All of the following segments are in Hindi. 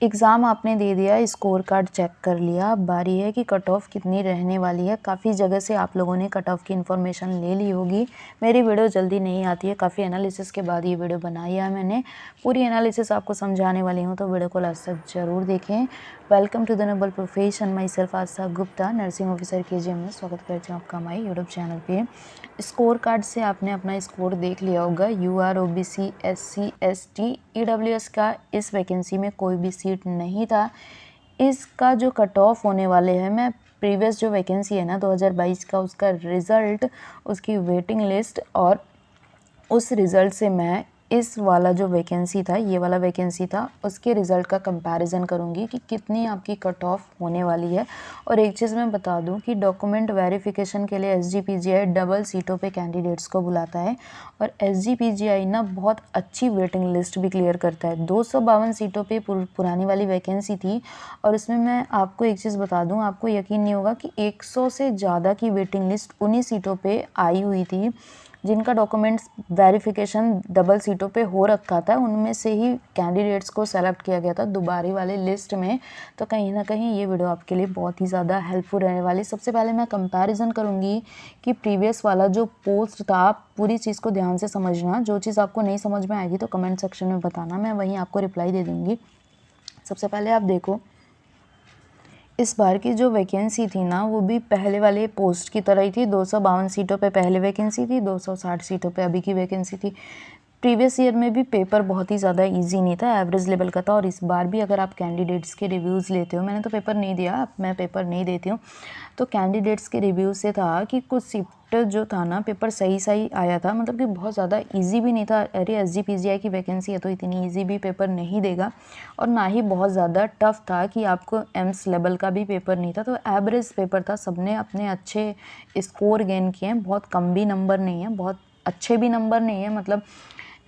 एग्ज़ाम आपने दे दिया, स्कोर कार्ड चेक कर लिया, अब बारी है कि कट ऑफ कितनी रहने वाली है। काफ़ी जगह से आप लोगों ने कट ऑफ की इन्फॉर्मेशन ले ली होगी। मेरी वीडियो जल्दी नहीं आती है, काफ़ी एनालिसिस के बाद ये वीडियो बनाई है मैंने। पूरी एनालिसिस आपको समझाने वाली हूँ, तो वीडियो को लास्ट तक ज़रूर देखें। Welcome to the noble profession, my self Astha Gupta, nursing officer KGM में स्वागत करती हूँ आपका हमारे यूट्यूब चैनल पे। स्कोर कार्ड से आपने अपना स्कोर देख लिया होगा। UR OBC SC ST EWS का इस वैकेंसी में कोई भी सीट नहीं था। इसका जो कट ऑफ होने वाले हैं, मैं प्रीवियस जो वैकेंसी है ना 2022 का, उसका रिज़ल्ट, उसकी वेटिंग लिस्ट और उस रिज़ल्ट से मैं इस वाला जो वैकेंसी था, ये वाला वैकेंसी था, उसके रिज़ल्ट का कंपैरिजन करूँगी कि कितनी आपकी कट ऑफ होने वाली है। और एक चीज़ मैं बता दूं कि डॉक्यूमेंट वेरिफिकेशन के लिए SGPGI डबल सीटों पे कैंडिडेट्स को बुलाता है और SGPGI ना बहुत अच्छी वेटिंग लिस्ट भी क्लियर करता है। 252 सीटों पे पुरानी वाली वैकेंसी थी और उसमें मैं आपको एक चीज़ बता दूँ, आपको यकीन नहीं होगा कि 100 से ज़्यादा की वेटिंग लिस्ट उन्हीं सीटों पर आई हुई थी जिनका डॉक्यूमेंट्स वेरिफिकेशन डबल सीटों पे हो रखा था। उनमें से ही कैंडिडेट्स को सेलेक्ट किया गया था दोबारा वाले लिस्ट में। तो कहीं ना कहीं ये वीडियो आपके लिए बहुत ही ज़्यादा हेल्पफुल रहने वाली। सबसे पहले मैं कंपैरिजन करूँगी कि प्रीवियस वाला जो पोस्ट था, आप पूरी चीज़ को ध्यान से समझना। जो चीज़ आपको नहीं समझ में आएगी तो कमेंट सेक्शन में बताना, मैं वहीं आपको रिप्लाई दे दूँगी। सबसे पहले आप देखो, इस बार की जो वैकेंसी थी ना, वो भी पहले वाले पोस्ट की तरह ही थी। 252 सीटों पे पहले वैकेंसी थी, 260 सीटों पे अभी की वैकेंसी थी। प्रीवियस ईयर में भी पेपर बहुत ही ज़्यादा इजी नहीं था, एवरेज लेवल का था। और इस बार भी अगर आप कैंडिडेट्स के रिव्यूज़ लेते हो, मैंने तो पेपर नहीं दिया, अब मैं पेपर नहीं देती हूँ, तो कैंडिडेट्स के रिव्यू से था कि कुछ शिफ्ट जो था ना, पेपर सही सही आया था, मतलब कि बहुत ज़्यादा इजी भी नहीं था। अरे SGPGI की वैकेंसी है तो इतनी इजी भी पेपर नहीं देगा, और ना ही बहुत ज़्यादा टफ था कि आपको एम्स लेवल का भी पेपर नहीं था। तो एवरेज पेपर था, सबने अपने अच्छे स्कोर गेन किए हैं। बहुत कम भी नंबर नहीं है, बहुत अच्छे भी नंबर नहीं है, मतलब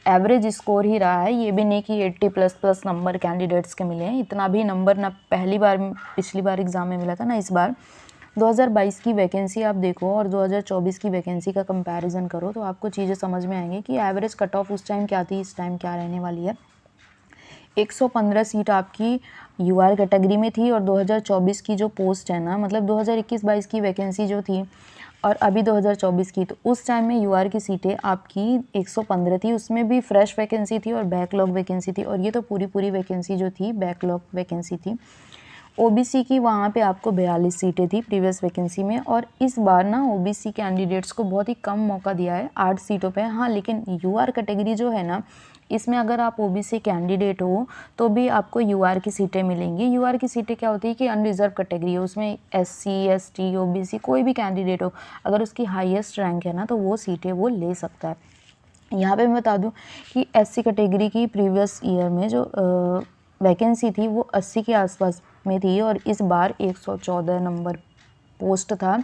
एवरेज स्कोर ही रहा है। ये भी नहीं कि 80++ नंबर कैंडिडेट्स के मिले हैं। इतना भी नंबर ना पहली बार, पिछली बार एग्ज़ाम में मिला था ना इस बार। 2022 की वैकेंसी आप देखो और 2024 की वैकेंसी का कंपैरिजन करो तो आपको चीज़ें समझ में आएंगी कि एवरेज कट ऑफ उस टाइम क्या थी, इस टाइम क्या रहने वाली है। 115 सीट आपकी UR कैटेगरी में थी और 2024 की जो पोस्ट है ना, मतलब 2021-22 की वैकेंसी जो थी और अभी 2024 की, तो उस टाइम में UR की सीटें आपकी 115 थी। उसमें भी फ्रेश वैकेंसी थी और बैकलॉग वैकेंसी थी, और ये तो पूरी वैकेंसी जो थी बैकलॉग वैकेंसी थी। OBC की वहाँ पे आपको 42 सीटें थी प्रीवियस वैकेंसी में, और इस बार ना OBC कैंडिडेट्स को बहुत ही कम मौका दिया है, 8 सीटों पे। हाँ, लेकिन UR कैटेगरी जो है ना, इसमें अगर आप OBC कैंडिडेट हो तो भी आपको UR की सीटें मिलेंगी। UR की सीटें क्या होती है कि अनरिजर्व कैटेगरी है, उसमें SC ST OBC कोई भी कैंडिडेट हो, अगर उसकी हाईएस्ट रैंक है ना, तो वो सीटें वो ले सकता है। यहाँ पे मैं बता दूँ कि SC कैटेगरी की प्रीवियस ईयर में जो वैकेंसी थी वो 80 के आसपास में थी, और इस बार 114 नंबर पोस्ट था।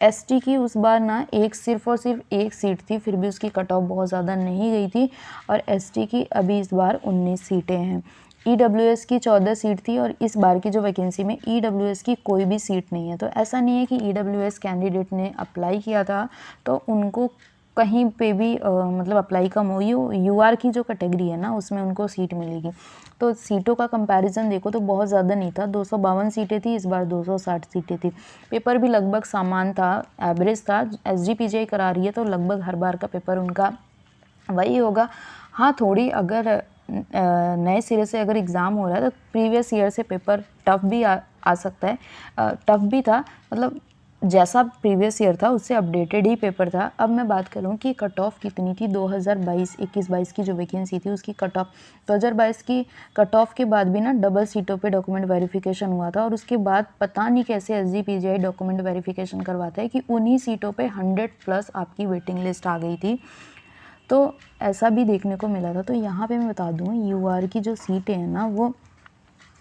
ST की उस बार ना सिर्फ और सिर्फ एक सीट थी, फिर भी उसकी कट ऑफ बहुत ज़्यादा नहीं गई थी, और ST की अभी इस बार 19 सीटें हैं। EWS की 14 सीट थी, और इस बार की जो वैकेंसी में EWS की कोई भी सीट नहीं है। तो ऐसा नहीं है कि EWS कैंडिडेट ने अप्लाई किया था तो उनको कहीं पे भी मतलब अप्लाई कम हो। UR की जो कैटेगरी है ना, उसमें उनको सीट मिलेगी। तो सीटों का कंपैरिजन देखो तो बहुत ज़्यादा नहीं था, 252 सीटें थी, इस बार 260 सीटें थी। पेपर भी लगभग समान था, एवरेज था। SGPGI करा रही है तो लगभग हर बार का पेपर उनका वही होगा। हाँ, थोड़ी अगर नए सिरे से अगर एग्ज़ाम हो रहा है तो प्रीवियस ईयर से पेपर टफ भी आ सकता है। टफ भी था, मतलब जैसा प्रीवियस ईयर था उससे अपडेटेड ही पेपर था। अब मैं बात करूं कि कट ऑफ कितनी थी 2021-22 की जो वैकेंसी थी उसकी कट ऑफ। 2022 की कट ऑफ के बाद भी ना डबल सीटों पे डॉक्यूमेंट वेरिफिकेशन हुआ था, और उसके बाद पता नहीं कैसे SGPGI डॉक्यूमेंट वेरिफिकेशन करवाता है कि उन्हीं सीटों पे 100+ आपकी वेटिंग लिस्ट आ गई थी। तो ऐसा भी देखने को मिला था। तो यहाँ पे मैं बता दूँ, UR की जो सीटें हैं ना, वो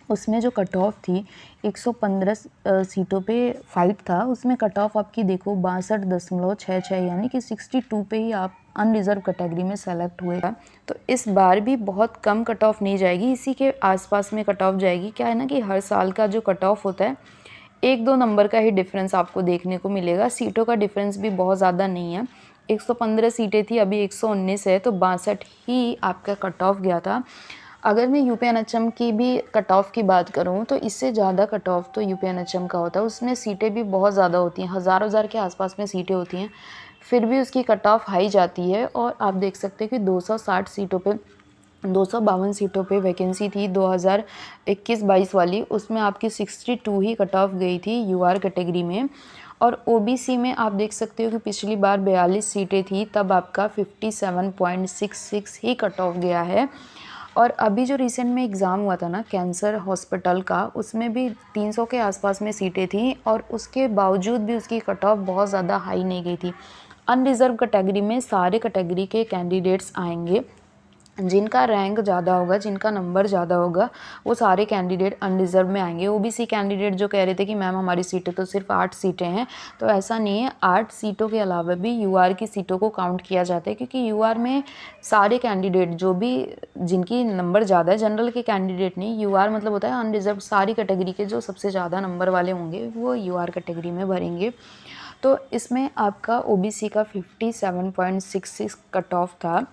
उसमें जो कट ऑफ थी 115 सीटों पे फाइट था, उसमें कट ऑफ आपकी देखो 62.66, यानी कि 62 पे ही आप अनरिजर्व कैटेगरी में सेलेक्ट हुए। तो इस बार भी बहुत कम कट ऑफ नहीं जाएगी, इसी के आसपास में कट ऑफ जाएगी। क्या है ना कि हर साल का जो कट ऑफ होता है 1-2 नंबर का ही डिफरेंस आपको देखने को मिलेगा। सीटों का डिफरेंस भी बहुत ज़्यादा नहीं है। 115 सीटें थी, अभी 119 है, तो 62 ही आपका कट ऑफ गया था। अगर मैं यूपीएनएचएम की भी कट ऑफ की बात करूँ तो इससे ज़्यादा कट ऑफ तो यूपीएनएचएम का होता है। उसमें सीटें भी बहुत ज़्यादा होती हैं, हज़ार के आसपास में सीटें होती हैं, फिर भी उसकी कट ऑफ हाई जाती है। और आप देख सकते हैं कि 260 सीटों पे 252 सीटों पे वैकेंसी थी 2021-22 वाली, उसमें आपकी 62 ही कट ऑफ गई थी यूआर कैटेगरी में। और ओबीसी में आप देख सकते हो कि पिछली बार 42 सीटें थी, तब आपका 57.66 ही कट ऑफ गया है। और अभी जो रिसेंट में एग्ज़ाम हुआ था ना कैंसर हॉस्पिटल का, उसमें भी 300 के आसपास में सीटें थी और उसके बावजूद भी उसकी कट ऑफ बहुत ज़्यादा हाई नहीं गई थी। अनरिज़र्व कैटेगरी में सारे कैटेगरी के कैंडिडेट्स आएंगे, जिनका रैंक ज़्यादा होगा, जिनका नंबर ज़्यादा होगा, वो सारे कैंडिडेट अनरिज़र्व में आएंगे। ओबीसी कैंडिडेट जो कह रहे थे कि मैम हमारी सीटें तो सिर्फ 8 सीटें हैं, तो ऐसा नहीं है। 8 सीटों के अलावा भी यूआर की सीटों को काउंट किया जाता है, क्योंकि यूआर में सारे कैंडिडेट जो भी जिनकी नंबर ज़्यादा है, जनरल के कैंडिडेट नहीं, यूआर मतलब होता है अनरिज़र्व, सारी कैटेगरी के जो सबसे ज़्यादा नंबर वाले होंगे वो यूआर कैटेगरी में भरेंगे। तो इसमें आपका ओबीसी का 57.66 कट ऑफ था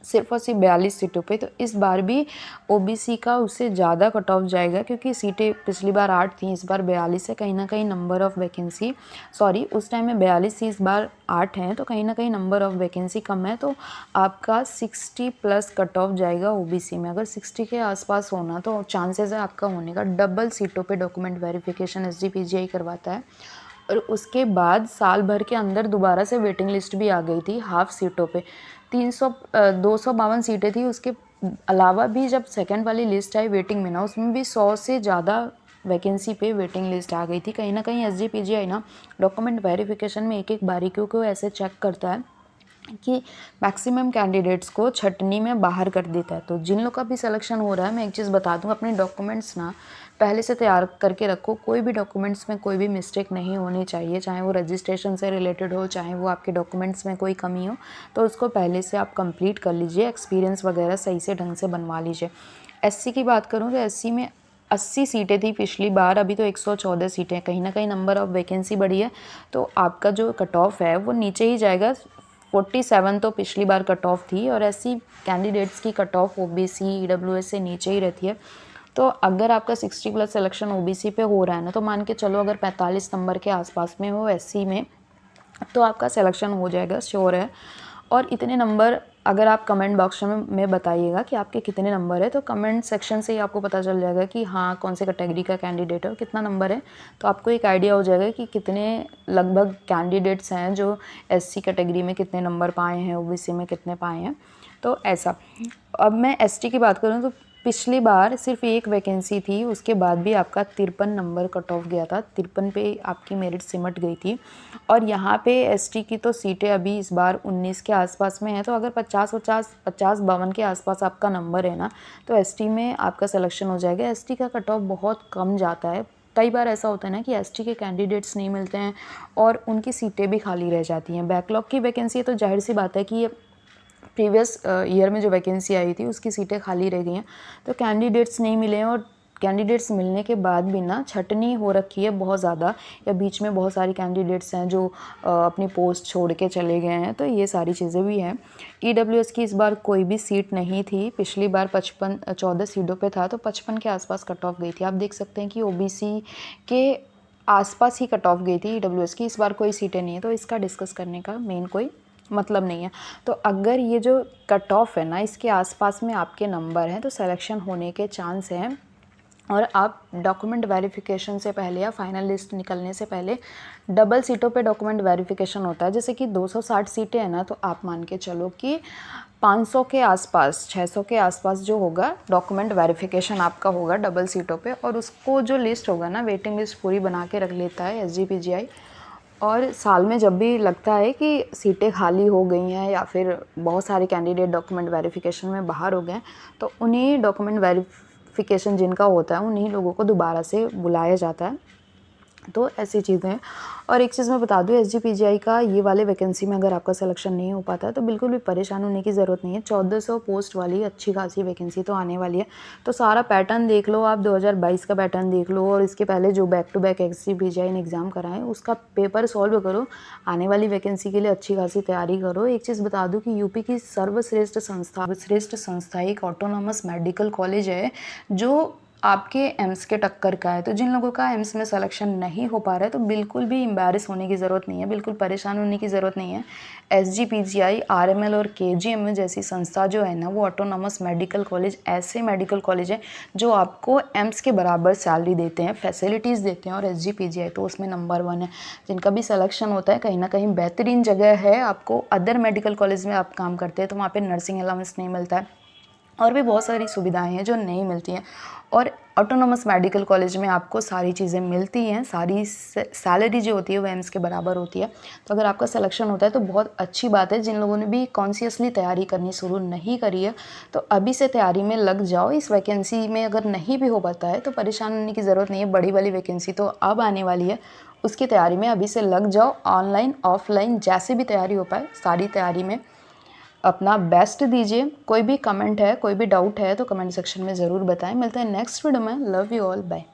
सिर्फ और सिर्फ 42 सीटों पे। तो इस बार भी ओबीसी का उससे ज़्यादा कट ऑफ जाएगा, क्योंकि सीटें पिछली बार 8 थी, इस बार 42 है। कहीं ना कहीं नंबर ऑफ़ वैकेंसी, सॉरी उस टाइम में 42 थी, इस बार 8 हैं, तो कहीं ना कहीं नंबर ऑफ़ वैकेंसी कम है। तो आपका 60+ कट ऑफ जाएगा ओबीसी में। अगर 60 के आसपास होना तो चांसेस है आपका होने का। डबल सीटों पर डॉक्यूमेंट वेरिफिकेशन एसजीपीजीआई करवाता है। और उसके बाद साल भर के अंदर दोबारा से वेटिंग लिस्ट भी आ गई थी हाफ सीटों पे। 252 सीटें थी, उसके अलावा भी जब सेकंड वाली लिस्ट आई वेटिंग में ना, उसमें भी 100 से ज़्यादा वैकेंसी पे वेटिंग लिस्ट आ गई थी। कहीं ना कहीं एसजीपीजीआई ना डॉक्यूमेंट वेरिफिकेशन में एक एक बारीकियों को ऐसे चेक करता है कि मैक्सिमम कैंडिडेट्स को छटनी में बाहर कर देता है। तो जिन लोग का भी सिलेक्शन हो रहा है, मैं एक चीज़ बता दूं, अपने डॉक्यूमेंट्स ना पहले से तैयार करके रखो। कोई भी डॉक्यूमेंट्स में कोई भी मिस्टेक नहीं होनी चाहिए, चाहे वो रजिस्ट्रेशन से रिलेटेड हो, चाहे वो आपके डॉक्यूमेंट्स में कोई कमी हो, तो उसको पहले से आप कंप्लीट कर लीजिए। एक्सपीरियंस वगैरह सही से ढंग से बनवा लीजिए। एससी की बात करूँ तो एससी में 80 सीटें थी पिछली बार, अभी तो 114 सीटें हैं। कहीं ना कहीं नंबर ऑफ़ वैकेंसी बढ़ी है, तो आपका जो कट ऑफ है वो नीचे ही जाएगा। 47 तो पिछली बार कट ऑफ थी, और ऐसी कैंडिडेट्स की कट ऑफ ओबीसी ईडब्ल्यूएस से नीचे ही रहती है। तो अगर आपका 60+ सिलेक्शन ओबीसी पे हो रहा है ना, तो मान के चलो अगर 45 नंबर के आसपास में हो एससी में, तो आपका सिलेक्शन हो जाएगा, श्योर है। और इतने नंबर अगर आप कमेंट बॉक्स में बताइएगा कि आपके कितने नंबर है, तो कमेंट सेक्शन से ही आपको पता चल जाएगा कि हाँ कौन से कैटेगरी का कैंडिडेट है और कितना नंबर है। तो आपको एक आइडिया हो जाएगा कि कितने लगभग कैंडिडेट्स हैं जो एससी कैटेगरी में कितने नंबर पाए हैं, ओबीसी में कितने पाए हैं। तो ऐसा। अब मैं एसटी की बात करूँ तो पिछली बार सिर्फ एक वैकेंसी थी, उसके बाद भी आपका 53 नंबर कट ऑफ गया था। 53 पे आपकी मेरिट सिमट गई थी। और यहाँ पे एसटी की तो सीटें अभी इस बार 19 के आसपास में है। तो अगर 50-52 के आसपास आपका नंबर है ना, तो एसटी में आपका सिलेक्शन हो जाएगा। एसटी का कट ऑफ बहुत कम जाता है। कई बार ऐसा होता है ना कि एसटी के कैंडिडेट्स नहीं मिलते हैं और उनकी सीटें भी खाली रह जाती हैं। बैकलॉग की वैकेंसी है तो जाहिर सी बात है कि ये प्रीवियस ईयर में जो वैकेंसी आई थी उसकी सीटें खाली रह गई हैं, तो कैंडिडेट्स नहीं मिले हैं। और कैंडिडेट्स मिलने के बाद भी ना छटनी हो रखी है बहुत ज़्यादा, या बीच में बहुत सारी कैंडिडेट्स हैं जो अपनी पोस्ट छोड़ के चले गए हैं। तो ये सारी चीज़ें भी हैं। ईडब्ल्यूएस की इस बार कोई भी सीट नहीं थी। पिछली बार 14 सीटों पे था, तो 55 के आसपास कट ऑफ गई थी। आप देख सकते हैं कि ओबीसी के आसपास ही कट ऑफ गई थी ईडब्ल्यूएस की। इस बार कोई सीटें नहीं है, तो इसका डिस्कस करने का मेन कोई मतलब नहीं है। तो अगर ये जो कट ऑफ है ना, इसके आसपास में आपके नंबर हैं, तो सिलेक्शन होने के चांस हैं। और आप डॉक्यूमेंट वेरिफिकेशन से पहले या फाइनल लिस्ट निकलने से पहले डबल सीटों पे डॉक्यूमेंट वेरिफिकेशन होता है। जैसे कि 260 सीटें हैं ना, तो आप मान के चलो कि 500 के आसपास, 600 के आसपास जो होगा डॉक्यूमेंट वेरिफिकेशन आपका होगा डबल सीटों पे। और उसको जो लिस्ट होगा ना, वेटिंग लिस्ट पूरी बना के रख लेता है एसजीपीजीआई। और साल में जब भी लगता है कि सीटें खाली हो गई हैं या फिर बहुत सारे कैंडिडेट डॉक्यूमेंट वेरिफिकेशन में बाहर हो गए हैं, तो उन्हीं डॉक्यूमेंट वेरिफिकेशन जिनका होता है उन्हीं लोगों को दोबारा से बुलाया जाता है तो ऐसी चीज़ें हैं। और एक चीज़ मैं बता दूँ, एसजीपीजीआई का ये वाले वैकेंसी में अगर आपका सिलेक्शन नहीं हो पाता है तो बिल्कुल भी परेशान होने की ज़रूरत नहीं है। 1400 पोस्ट वाली अच्छी खासी वैकेंसी तो आने वाली है। तो सारा पैटर्न देख लो आप, 2022 का पैटर्न देख लो और इसके पहले जो बैक टू बैक एसजीपीजीआई ने एग्ज़ाम कराएँ उसका पेपर सॉल्व करो। आने वाली वैकेंसी के लिए अच्छी खासी तैयारी करो। एक चीज़ बता दूँ कि यूपी की सर्वश्रेष्ठ संस्था एक ऑटोनॉमस मेडिकल कॉलेज है जो आपके एम्स के टक्कर का है। तो जिन लोगों का एम्स में सिलेक्शन नहीं हो पा रहा है तो बिल्कुल भी एम्बैरेस होने की ज़रूरत नहीं है, बिल्कुल परेशान होने की ज़रूरत नहीं है। एसजीपीजीआई, आरएमएल और केजीएमयू जैसी संस्था जो है ना, वो ऑटोनॉमस मेडिकल कॉलेज ऐसे मेडिकल कॉलेज है जो आपको एम्स के बराबर सैलरी देते हैं, फैसिलिटीज़ देते हैं। और एसजीपीजीआई तो उसमें नंबर 1 है। जिनका भी सिलेक्शन होता है कहीं ना कहीं बेहतरीन जगह है। आपको अदर मेडिकल कॉलेज में आप काम करते हैं तो वहाँ पर नर्सिंग अलाउंस नहीं मिलता है और भी बहुत सारी सुविधाएं हैं जो नहीं मिलती हैं। और ऑटोनॉमस मेडिकल कॉलेज में आपको सारी चीज़ें मिलती हैं, सारी सैलरी जो होती है वो एम्स के बराबर होती है। तो अगर आपका सिलेक्शन होता है तो बहुत अच्छी बात है। जिन लोगों ने भी कॉन्शियसली तैयारी करनी शुरू नहीं करी है तो अभी से तैयारी में लग जाओ। इस वैकेंसी में अगर नहीं भी हो पाता है तो परेशान होने की ज़रूरत नहीं है। बड़ी वाली वैकेंसी तो अब आने वाली है, उसकी तैयारी में अभी से लग जाओ। ऑनलाइन ऑफलाइन जैसे भी तैयारी हो पाए सारी तैयारी में अपना बेस्ट दीजिए। कोई भी कमेंट है, कोई भी डाउट है तो कमेंट सेक्शन में ज़रूर बताएं। मिलते हैं नेक्स्ट वीडियो में। Love you all, bye.